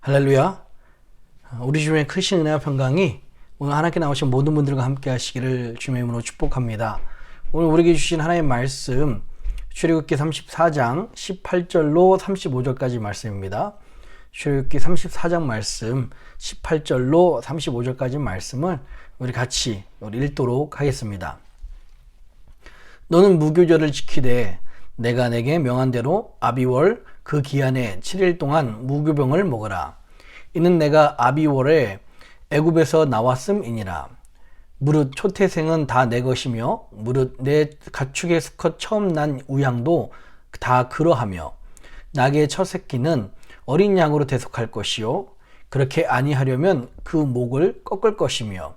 할렐루야. 우리 주변에 크신 은혜와 평강이 오늘 하나님께 나오신 모든 분들과 함께 하시기를 주님의 이름으로 축복합니다. 오늘 우리에게 주신 하나님의 말씀 출애굽기 34장 18절로 35절까지 말씀입니다. 출애굽기 34장 말씀 18절로 35절까지 말씀을 우리 같이 읽도록 하겠습니다. 너는 무교절을 지키되 내가 내게 명한 대로 아비월 그 기한에 7일 동안 무교병을 먹으라. 이는 내가 아비월에 애굽에서 나왔음이니라. 무릇 초태생은 다 내 것이며 무릇 내 가축의 수컷 처음 난 우양도 다 그러하며 낙의 첫 새끼는 어린 양으로 대속할 것이요 그렇게 아니하려면 그 목을 꺾을 것이며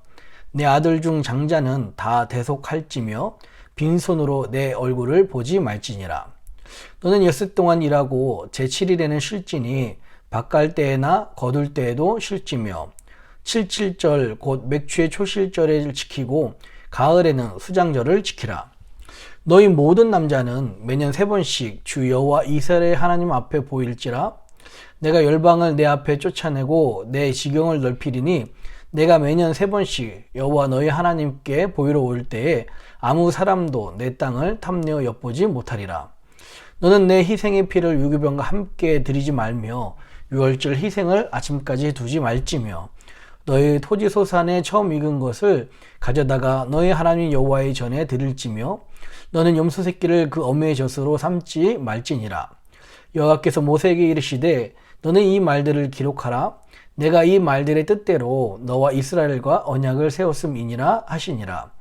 내 아들 중 장자는 다 대속할지며 빈손으로 내 얼굴을 보지 말지니라. 너는 엿새 동안 일하고 제7일에는 쉴지니 밭갈 때에나 거둘 때에도 쉴지며 77절 곧 맥주의 초실절을 지키고 가을에는 수장절을 지키라. 너희 모든 남자는 매년 3번씩 주 여호와 이스라엘 하나님 앞에 보일지라. 내가 열방을 내 앞에 쫓아내고 내 지경을 넓히리니 내가 매년 3번씩 여호와 너희 하나님께 보이러 올 때에 아무 사람도 내 땅을 탐내어 엿보지 못하리라. 너는 내 희생의 피를 유교병과 함께 드리지 말며 유월절 희생을 아침까지 두지 말지며 너희 토지 소산에 처음 익은 것을 가져다가 너희 하나님 여호와의 전에 드릴지며 너는 염소 새끼를 그 어미의 젖으로 삼지 말지니라. 여호와께서 모세에게 이르시되 너는 이 말들을 기록하라. 내가 이 말들의 뜻대로 너와 이스라엘과 언약을 세웠음이니라 하시니라.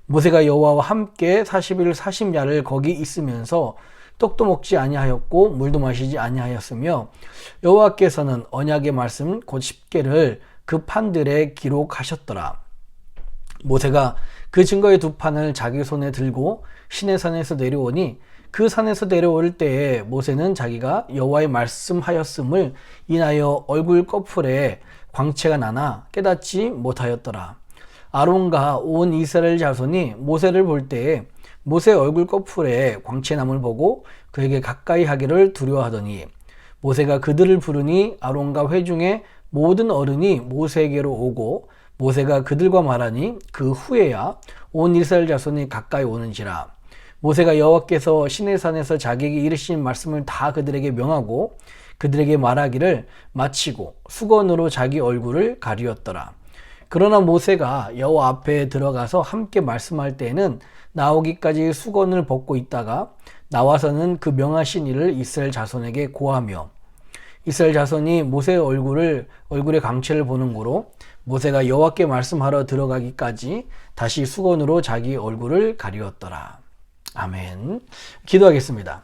모세가 여호와와 함께 40일 40야를 거기 있으면서 떡도 먹지 아니하였고 물도 마시지 아니하였으며 여호와께서는 언약의 말씀 곧 십계를 그 판들에 기록하셨더라. 모세가 그 증거의 2판을 자기 손에 들고 시내산에서 내려오니 그 산에서 내려올 때에 모세는 자기가 여호와의 말씀하였음을 인하여 얼굴 꺼풀에 광채가 나나 깨닫지 못하였더라. 아론과 온 이스라엘 자손이 모세를 볼 때에 모세 얼굴 꺼풀에 광채남을 보고 그에게 가까이 하기를 두려워하더니 모세가 그들을 부르니 아론과 회중의 모든 어른이 모세에게로 오고 모세가 그들과 말하니 그 후에야 온 이스라엘 자손이 가까이 오는지라. 모세가 여호와께서 시내산에서 자기에게 이르신 말씀을 다 그들에게 명하고 그들에게 말하기를 마치고 수건으로 자기 얼굴을 가리었더라. 그러나 모세가 여호와 앞에 들어가서 함께 말씀할 때에는 나오기까지 수건을 벗고 있다가 나와서는 그 명하신 일을 이스라엘 자손에게 고하며 이스라엘 자손이 모세의 얼굴의 광채를 보는 고로 모세가 여호와께 말씀하러 들어가기까지 다시 수건으로 자기 얼굴을 가리었더라. 아멘. 기도하겠습니다.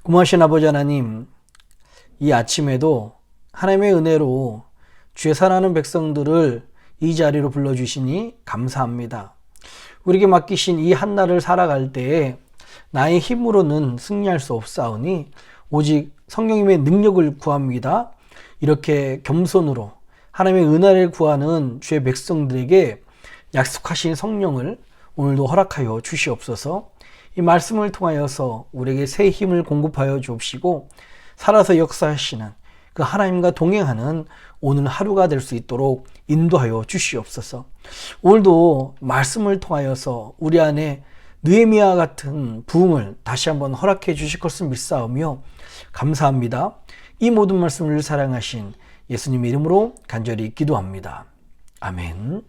고마우신 아버지 하나님, 이 아침에도 하나님의 은혜로 주의 사랑하는 백성들을 이 자리로 불러주시니 감사합니다. 우리에게 맡기신 이 한날을 살아갈 때에 나의 힘으로는 승리할 수 없사오니 오직 성령님의 능력을 구합니다. 이렇게 겸손으로 하나님의 은혜를 구하는 주의 백성들에게 약속하신 성령을 오늘도 허락하여 주시옵소서. 이 말씀을 통하여서 우리에게 새 힘을 공급하여 주옵시고 살아서 역사하시는 그 하나님과 동행하는 오늘 하루가 될 수 있도록 인도하여 주시옵소서. 오늘도 말씀을 통하여서 우리 안에 느헤미야 같은 부흥을 다시 한번 허락해 주실 것을 믿사오며 감사합니다. 이 모든 말씀을 사랑하신 예수님의 이름으로 간절히 기도합니다. 아멘.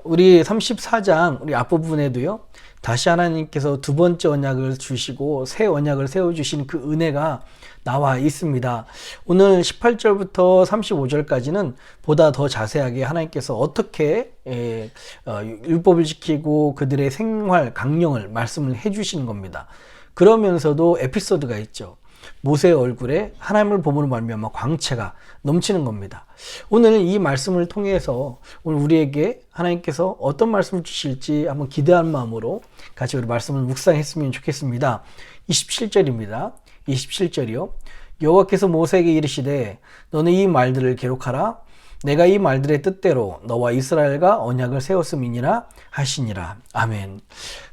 우리 34장 우리 앞부분에도요, 다시 하나님께서 두 번째 언약을 주시고 새 언약을 세워주신 그 은혜가 나와 있습니다. 오늘 18절부터 35절까지는 보다 더 자세하게 하나님께서 어떻게 율법을 지키고 그들의 생활 강령을 말씀을 해주시는 겁니다. 그러면서도 에피소드가 있죠. 모세의 얼굴에 하나님을 봄으로 말미암아 광채가 넘치는 겁니다. 오늘 이 말씀을 통해서 오늘 우리에게 하나님께서 어떤 말씀을 주실지 한번 기대한 마음으로 같이 우리 말씀을 묵상했으면 좋겠습니다. 27절입니다. 27절이요. 여호와께서 모세에게 이르시되 너는 이 말들을 기록하라. 내가 이 말들의 뜻대로 너와 이스라엘과 언약을 세웠음이니라 하시니라. 아멘.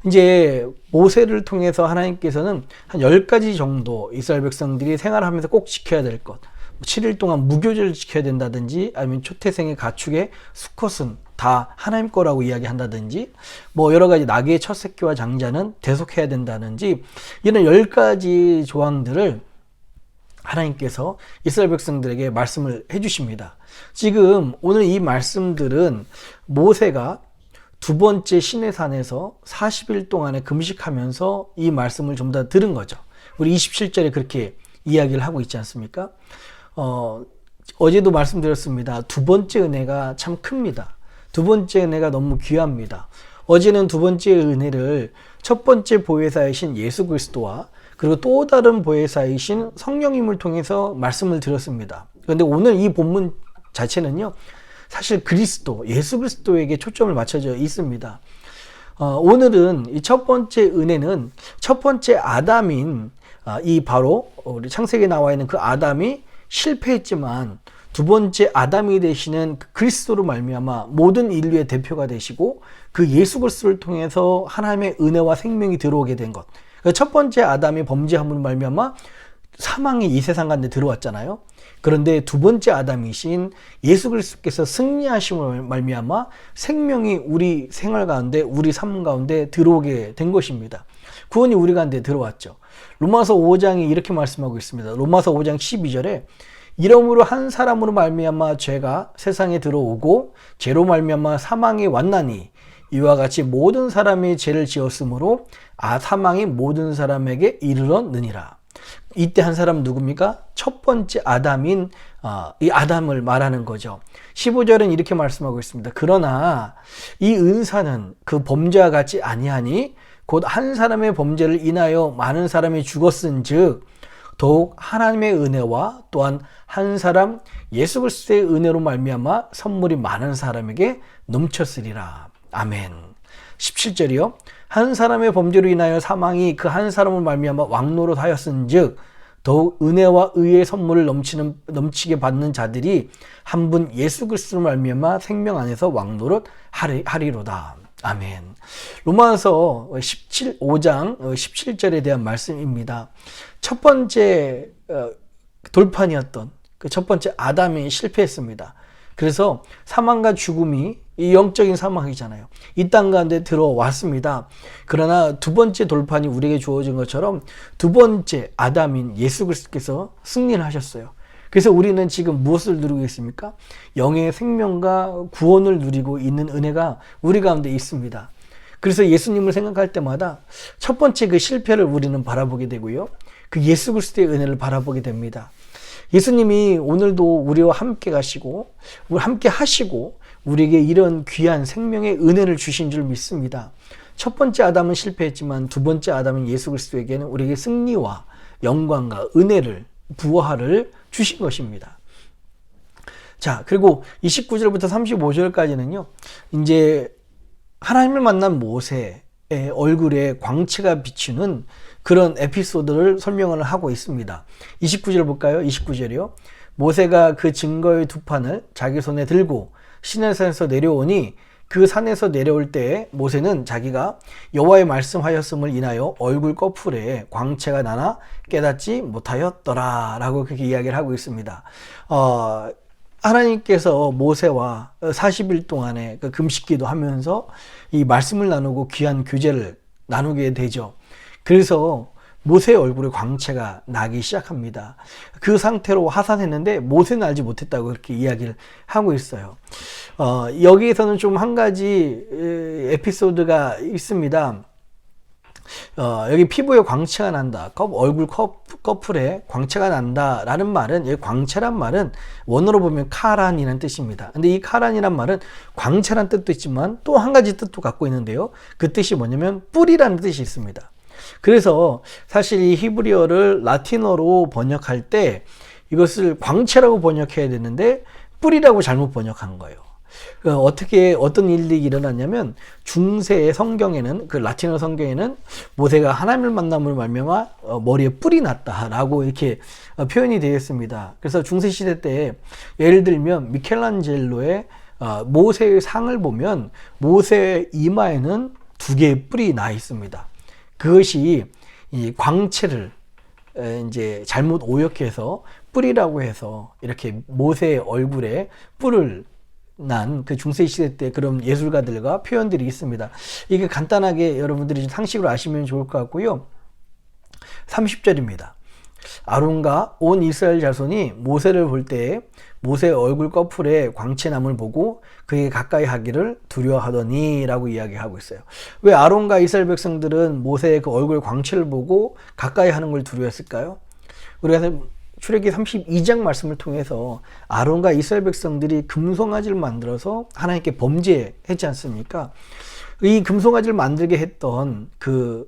이제 모세를 통해서 하나님께서는 한 10가지 정도 이스라엘 백성들이 생활하면서 꼭 지켜야 될 것, 7일 동안 무교절을 지켜야 된다든지, 아니면 초태생의 가축의 수컷은 다 하나님 거라고 이야기한다든지, 뭐 여러 가지 나귀의 첫 새끼와 장자는 대속해야 된다든지, 이런 10가지 조항들을 하나님께서 이스라엘 백성들에게 말씀을 해주십니다. 지금 오늘 이 말씀들은 모세가 두 번째 시내산에서 40일 동안에 금식하면서 이 말씀을 좀 더 들은 거죠. 우리 27절에 그렇게 이야기를 하고 있지 않습니까? 어제도 말씀드렸습니다. 두 번째 은혜가 참 큽니다. 두 번째 은혜가 너무 귀합니다. 어제는 두 번째 은혜를 첫 번째 보혜사이신 예수 그리스도와 그리고 또 다른 보혜사이신 성령님을 통해서 말씀을 드렸습니다. 그런데 오늘 이 본문 자체는요, 사실 그리스도, 예수 그리스도에게 초점을 맞춰져 있습니다. 오늘은 이 첫 번째 은혜는 첫 번째 아담인 이 바로 우리 창세기에 나와 있는 그 아담이 실패했지만 두 번째 아담이 되시는 그 그리스도로 말미암아 모든 인류의 대표가 되시고 그 예수 그리스도를 통해서 하나님의 은혜와 생명이 들어오게 된 것. 첫 번째 아담이 범죄함으로 말미암아 사망이 이 세상 가운데 들어왔잖아요. 그런데 두 번째 아담이신 예수 그리스도께서 승리하심으로 말미암아 생명이 우리 생활 가운데, 우리 삶 가운데 들어오게 된 것입니다. 구원이 우리 가운데 들어왔죠. 로마서 5장이 이렇게 말씀하고 있습니다. 로마서 5장 12절에 이러므로 한 사람으로 말미암아 죄가 세상에 들어오고 죄로 말미암아 사망이 왔나니 이와 같이 모든 사람이 죄를 지었으므로 사망이 모든 사람에게 이르렀느니라. 이때 한 사람은 누굽니까? 첫 번째 아담인 이 아담을 말하는 거죠. 15절은 이렇게 말씀하고 있습니다. 그러나 이 은사는 그 범죄와 같이 아니하니 곧 한 사람의 범죄를 인하여 많은 사람이 죽었은즉 더욱 하나님의 은혜와 또한 한 사람 예수 그리스도의 은혜로 말미암아 선물이 많은 사람에게 넘쳤으리라. 아멘. 17절이요. 한 사람의 범죄로 인하여 사망이 그 한 사람을 말미암아 왕노릇 하였은즉 더욱 은혜와 의의 선물을 넘치게 받는 자들이 한 분 예수 그리스도로 말미암아 생명 안에서 왕노릇 하리로다. 아멘. 로마서 5장 17절에 대한 말씀입니다. 첫 번째 돌판이었던 그 첫 번째 아담이 실패했습니다. 그래서 사망과 죽음이 이 영적인 사망이잖아요. 이 땅 가운데 들어왔습니다. 그러나 두 번째 돌판이 우리에게 주어진 것처럼 두 번째 아담인 예수 그리스도께서 승리를 하셨어요. 그래서 우리는 지금 무엇을 누리고 있습니까? 영의 생명과 구원을 누리고 있는 은혜가 우리 가운데 있습니다. 그래서 예수님을 생각할 때마다 첫 번째 그 실패를 우리는 바라보게 되고요. 그 예수 그리스도의 은혜를 바라보게 됩니다. 예수님이 오늘도 우리와 함께 가시고 함께 하시고 우리에게 이런 귀한 생명의 은혜를 주신 줄 믿습니다. 첫 번째 아담은 실패했지만 두 번째 아담인 예수 그리스도에게는 우리에게 승리와 영광과 은혜를 부활을 주신 것입니다. 자, 그리고 29절부터 35절까지는요, 이제 하나님을 만난 모세의 얼굴에 광채가 비추는 그런 에피소드를 설명을 하고 있습니다. 29절 볼까요? 29절이요. 모세가 그 증거의 두 판을 자기 손에 들고 시내산에서 내려오니 그 산에서 내려올 때에 모세는 자기가 여호와의 말씀하였음을 인하여 얼굴 꺼풀에 광채가 나나 깨닫지 못하였더라 라고 그렇게 이야기를 하고 있습니다. 하나님께서 모세와 40일 동안의 그 금식기도 하면서 이 말씀을 나누고 귀한 교제를 나누게 되죠. 그래서 모세의 얼굴에 광채가 나기 시작합니다. 그 상태로 하산했는데 모세는 알지 못했다고 그렇게 이야기를 하고 있어요. 여기에서는 좀 한 가지 에피소드가 있습니다. 여기 피부에 광채가 난다, 얼굴 커플에 광채가 난다 라는 말은, 여기 광채란 말은 원어로 보면 카란이라는 뜻입니다. 근데 이 카란이란 말은 광채란 뜻도 있지만 또 한 가지 뜻도 갖고 있는데요, 그 뜻이 뭐냐면 뿔이라는 뜻이 있습니다. 그래서 사실 이 히브리어를 라틴어로 번역할 때 이것을 광채라고 번역해야 되는데 뿔이라고 잘못 번역한 거예요. 어떤 일이 일어났냐면, 중세의 성경에는, 그 라틴어 성경에는 모세가 하나님을 만남으로 말미암아 머리에 뿔이 났다라고 이렇게 표현이 되어 있습니다. 그래서 중세 시대 때 예를 들면 미켈란젤로의 모세의 상을 보면 모세의 이마에는 2개의 뿔이 나 있습니다. 그것이 이 광채를 이제 잘못 오역해서 뿔이라고 해서 이렇게 모세의 얼굴에 뿔을 난 그 중세시대 때 그런 예술가들과 표현들이 있습니다. 이게 간단하게 여러분들이 상식으로 아시면 좋을 것 같고요. 30절입니다. 아론과 온 이스라엘 자손이 모세를 볼 때 모세의 얼굴 꺼풀에 광채남을 보고 그에게 가까이 하기를 두려워하더니 라고 이야기하고 있어요. 왜 아론과 이스라엘 백성들은 모세의 그 얼굴 광채를 보고 가까이 하는 걸 두려워했을까요? 우리가 출애기 32장 말씀을 통해서 아론과 이스라엘 백성들이 금송아지를 만들어서 하나님께 범죄했지 않습니까? 이 금송아지를 만들게 했던 그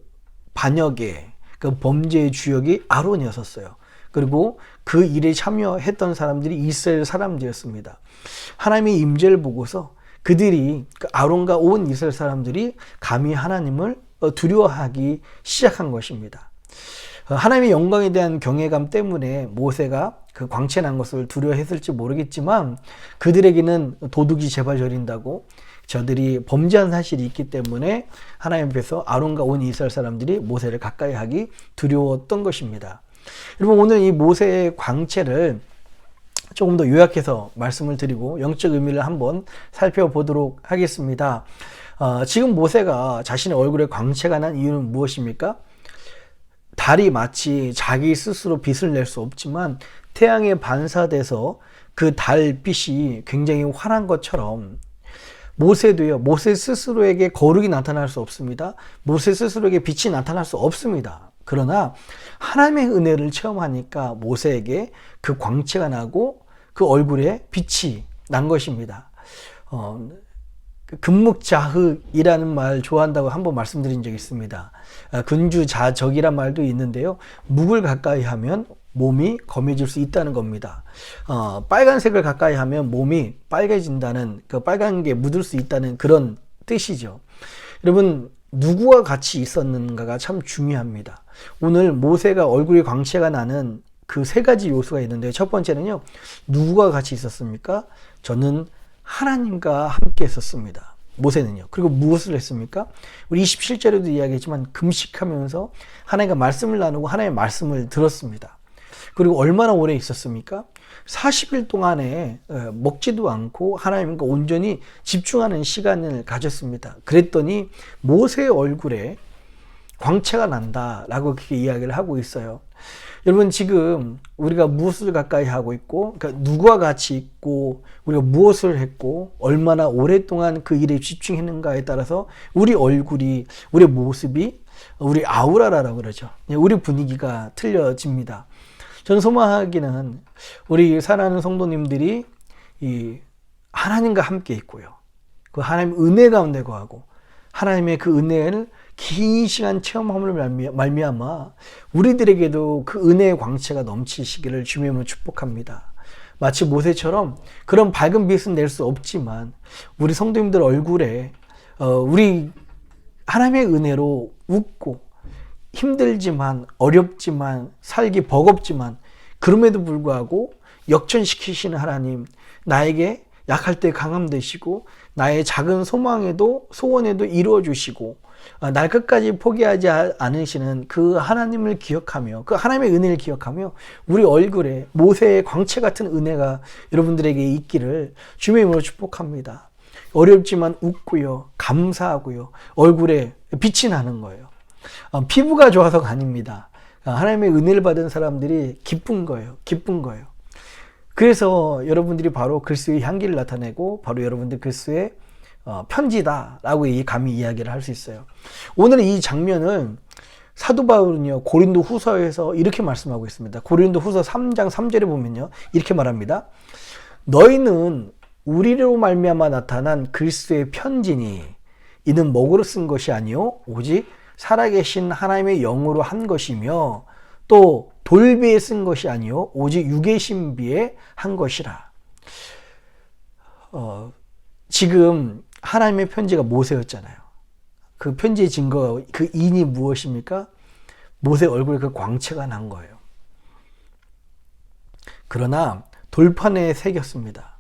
반역의 그 범죄의 주역이 아론이었어요. 그리고 그 일에 참여했던 사람들이 이스라엘 사람들이었습니다. 하나님의 임재를 보고서 그들이, 아론과 온 이스라엘 사람들이 감히 하나님을 두려워하기 시작한 것입니다. 하나님의 영광에 대한 경외감 때문에 모세가 그 광채 난 것을 두려워했을지 모르겠지만, 그들에게는 도둑이 제발 저린다고 저들이 범죄한 사실이 있기 때문에 하나님 앞에서 아론과 온 이스라엘 사람들이 모세를 가까이 하기 두려웠던 것입니다. 여러분, 오늘 이 모세의 광채를 조금 더 요약해서 말씀을 드리고 영적 의미를 한번 살펴보도록 하겠습니다. 지금 모세가 자신의 얼굴에 광채가 난 이유는 무엇입니까? 달이 마치 자기 스스로 빛을 낼 수 없지만 태양에 반사돼서 그 달빛이 굉장히 환한 것처럼 모세도요, 모세 스스로에게 거룩이 나타날 수 없습니다. 모세 스스로에게 빛이 나타날 수 없습니다. 그러나 하나님의 은혜를 체험하니까 모세에게 그 광채가 나고 그 얼굴에 빛이 난 것입니다. 금묵자흑이라는 말 좋아한다고 한번 말씀드린 적이 있습니다. 근주자적이란 말도 있는데요, 묵을 가까이 하면 몸이 검해질 수 있다는 겁니다. 빨간색을 가까이 하면 몸이 빨개진다는, 그 빨간 게 묻을 수 있다는 그런 뜻이죠. 여러분, 누구와 같이 있었는가가 참 중요합니다. 오늘 모세가 얼굴에 광채가 나는 그 3가지 요소가 있는데, 첫 번째는요, 누구와 같이 있었습니까? 저는 하나님과 함께 했었습니다. 모세는요. 그리고 무엇을 했습니까? 우리 27절에도 이야기했지만 금식하면서 하나님과 말씀을 나누고 하나님의 말씀을 들었습니다. 그리고 얼마나 오래 있었습니까? 40일 동안에 먹지도 않고 하나님과 온전히 집중하는 시간을 가졌습니다. 그랬더니 모세의 얼굴에 광채가 난다라고 그렇게 이야기를 하고 있어요. 여러분, 지금 우리가 무엇을 가까이 하고 있고, 그러니까 누구와 같이 있고, 우리가 무엇을 했고, 얼마나 오랫동안 그 일에 집중했는가에 따라서 우리 얼굴이, 우리 모습이, 우리 아우라라고 그러죠. 우리 분위기가 틀려집니다. 저는 소망하기는 우리 사랑하는 성도님들이 이 하나님과 함께 있고요, 그 하나님 은혜 가운데 거하고 하나님의 그 은혜를 긴 시간 체험함으로 말미암아 우리들에게도 그 은혜의 광채가 넘치시기를 주님의 이름으로 축복합니다. 마치 모세처럼 그런 밝은 빛은 낼 수 없지만 우리 성도님들 얼굴에 우리 하나님의 은혜로 웃고 힘들지만 어렵지만 살기 버겁지만 그럼에도 불구하고 역전시키시는 하나님, 나에게 약할 때 강함 되시고 나의 작은 소원에도 이루어 주시고 날 끝까지 포기하지 않으시는 그 하나님을 기억하며 그 하나님의 은혜를 기억하며 우리 얼굴에 모세의 광채 같은 은혜가 여러분들에게 있기를 주님의 이름으로 축복합니다. 어렵지만 웃고요, 감사하고요, 얼굴에 빛이 나는 거예요. 피부가 좋아서가 아닙니다. 하나님의 은혜를 받은 사람들이 기쁜 거예요. 기쁜 거예요. 그래서 여러분들이 바로 그리스도의 향기를 나타내고 바로 여러분들 그리스도의 편지다라고 감히 이야기를 할 수 있어요. 오늘 이 장면을 사도 바울은요, 고린도 후서에서 이렇게 말씀하고 있습니다. 고린도 후서 3장 3절에 보면요, 이렇게 말합니다. 너희는 우리로 말미암아 나타난 그리스도의 편지니 이는 먹으로 쓴 것이 아니요 오직 살아계신 하나님의 영으로 한 것이며 또 돌비에 쓴 것이 아니요 오직 육의 신비에 한 것이라. 지금 하나님의 편지가 모세였잖아요. 그 편지의 증거, 그 인이 무엇입니까? 모세 얼굴에 그 광채가 난 거예요. 그러나 돌판에 새겼습니다.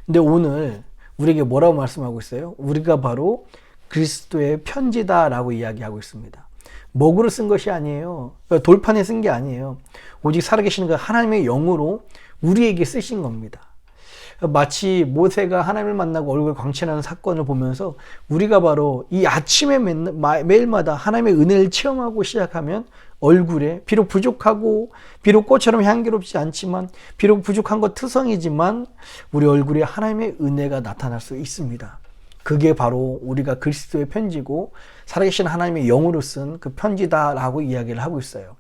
근데 오늘 우리에게 뭐라고 말씀하고 있어요? 우리가 바로 그리스도의 편지다라고 이야기하고 있습니다. 먹으로 쓴 것이 아니에요. 돌판에 쓴 게 아니에요. 오직 살아계시는 그 하나님의 영으로 우리에게 쓰신 겁니다. 마치 모세가 하나님을 만나고 얼굴 광채나는 사건을 보면서 우리가 바로 이 아침에 매일마다 하나님의 은혜를 체험하고 시작하면 얼굴에 비록 부족하고 비록 꽃처럼 향기롭지 않지만 비록 부족한 것 투성이지만 우리 얼굴에 하나님의 은혜가 나타날 수 있습니다. 그게 바로 우리가 그리스도의 편지고 살아계신 하나님의 영으로 쓴 그 편지다라고 이야기를 하고 있어요.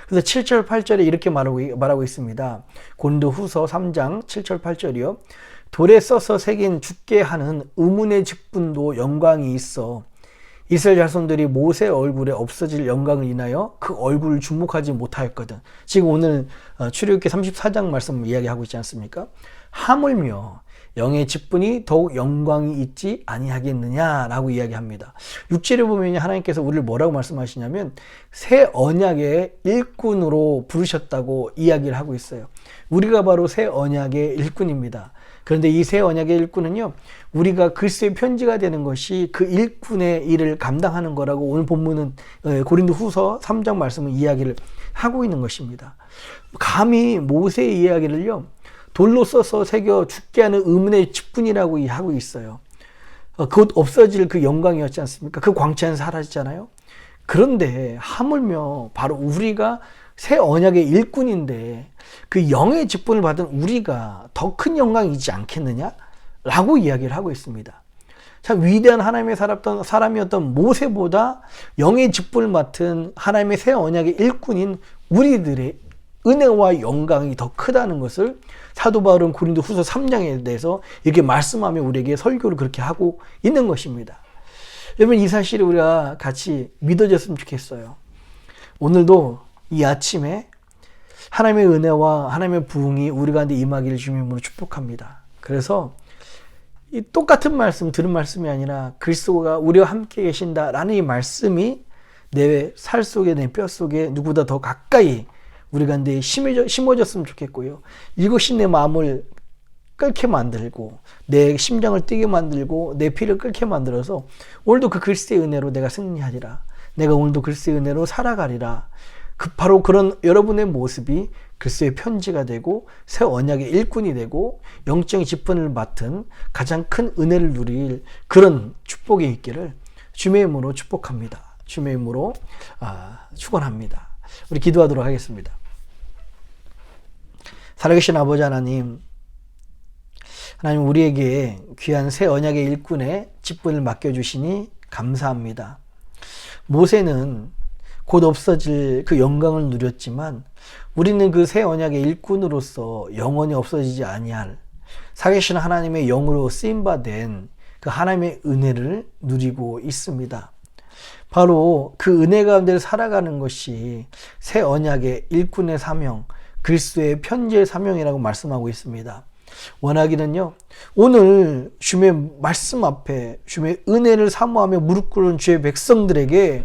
그래서 7절 8절에 이렇게 말하고 있습니다. 고린도 후서 3장 7절 8절이요. 돌에 써서 새긴 죽게 하는 의문의 직분도 영광이 있어 이스라엘 자손들이 모세 얼굴에 없어질 영광을 인하여 그 얼굴을 주목하지 못하였거든. 지금 오늘 출애굽기 34장 말씀 이야기하고 있지 않습니까? 하물며 영의 직분이 더욱 영광이 있지 아니하겠느냐라고 이야기합니다. 6절에 보면 하나님께서 우리를 뭐라고 말씀하시냐면 새 언약의 일꾼으로 부르셨다고 이야기를 하고 있어요. 우리가 바로 새 언약의 일꾼입니다. 그런데 이 새 언약의 일꾼은요, 우리가 그리스도의 편지가 되는 것이 그 일꾼의 일을 감당하는 거라고 오늘 본문은 고린도 후서 3장 말씀을 이야기를 하고 있는 것입니다. 감히 모세의 이야기를요, 돌로 써서 새겨 죽게 하는 의문의 직분이라고 하고 있어요. 곧 없어질 그 영광이었지 않습니까? 그 광채는 사라지잖아요. 그런데 하물며 바로 우리가 새 언약의 일꾼인데 그 영의 직분을 받은 우리가 더 큰 영광이지 않겠느냐? 라고 이야기를 하고 있습니다. 참 위대한 하나님의 사람이었던 모세보다 영의 직분을 맡은 하나님의 새 언약의 일꾼인 우리들의 은혜와 영광이 더 크다는 것을 사도 바울은 고린도 후서 3장에 대해서 이렇게 말씀하며 우리에게 설교를 그렇게 하고 있는 것입니다. 여러분, 이 사실을 우리가 같이 믿어졌으면 좋겠어요. 오늘도 이 아침에 하나님의 은혜와 하나님의 부흥이 우리 가운데 임하기를 주님의 이름으로 축복합니다. 그래서 이 똑같은 말씀, 들은 말씀이 아니라 그리스도가 우리와 함께 계신다라는 이 말씀이 내 살 속에, 내 뼈 속에 누구보다 더 가까이 우리 가운데 심어졌으면 좋겠고요. 이것이 내 마음을 끓게 만들고 내 심장을 뛰게 만들고 내 피를 끓게 만들어서 오늘도 그 그리스도의 은혜로 내가 승리하리라. 내가 오늘도 그리스도의 은혜로 살아가리라. 바로 그런 여러분의 모습이 그리스도의 편지가 되고 새 언약의 일꾼이 되고 영적인 직분을 맡은 가장 큰 은혜를 누릴 그런 축복이 있기를 주님의 이름으로 축복합니다. 주님의 이름으로 축원합니다. 우리 기도하도록 하겠습니다. 살아계신 아버지 하나님, 하나님 우리에게 귀한 새 언약의 일꾼의 직분을 맡겨주시니 감사합니다. 모세는 곧 없어질 그 영광을 누렸지만 우리는 그 새 언약의 일꾼으로서 영원히 없어지지 아니할 살아계신 하나님의 영으로 쓰임받은 그 하나님의 은혜를 누리고 있습니다. 바로 그 은혜 가운데 살아가는 것이 새 언약의 일꾼의 사명, 그리스도의 편지의 사명이라고 말씀하고 있습니다. 원하기는요, 오늘 주의 말씀 앞에 주의 은혜를 사모하며 무릎 꿇은 주의 백성들에게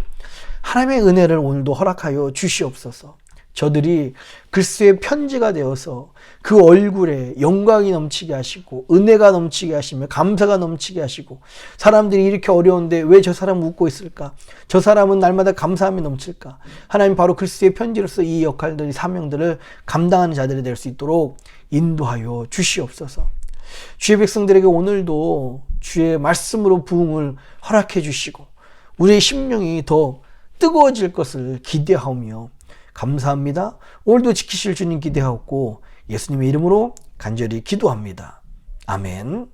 하나님의 은혜를 오늘도 허락하여 주시옵소서. 저들이 그리스도의 편지가 되어서 그 얼굴에 영광이 넘치게 하시고 은혜가 넘치게 하시며 감사가 넘치게 하시고, 사람들이 이렇게 어려운데 왜 저 사람은 웃고 있을까? 저 사람은 날마다 감사함이 넘칠까? 하나님 바로 그리스도의 편지로서 이 역할들, 이 사명들을 감당하는 자들이 될 수 있도록 인도하여 주시옵소서. 주의 백성들에게 오늘도 주의 말씀으로 부흥을 허락해 주시고 우리의 심령이 더 뜨거워질 것을 기대하오며 감사합니다. 오늘도 지키실 주님 기대하옵고 예수님의 이름으로 간절히 기도합니다. 아멘.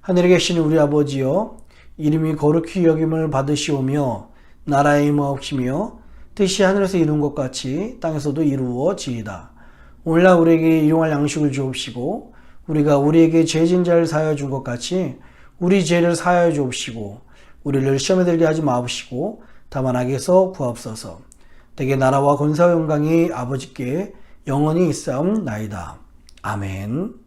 하늘에 계신 우리 아버지여, 이름이 거룩히 여김을 받으시오며 나라의 임하옵시며 뜻이 하늘에서 이룬 것 같이 땅에서도 이루어지이다. 오늘날 우리에게 일용할 양식을 주옵시고 우리가 우리에게 죄진 자를 사하여 준 것 같이 우리 죄를 사하여 주옵시고 우리를 시험에 들게 하지 마옵시고 다만 악에서 구하옵소서. 대개 나라와 권세와 영광이 아버지께 영원히 있사옵나이다. 아멘.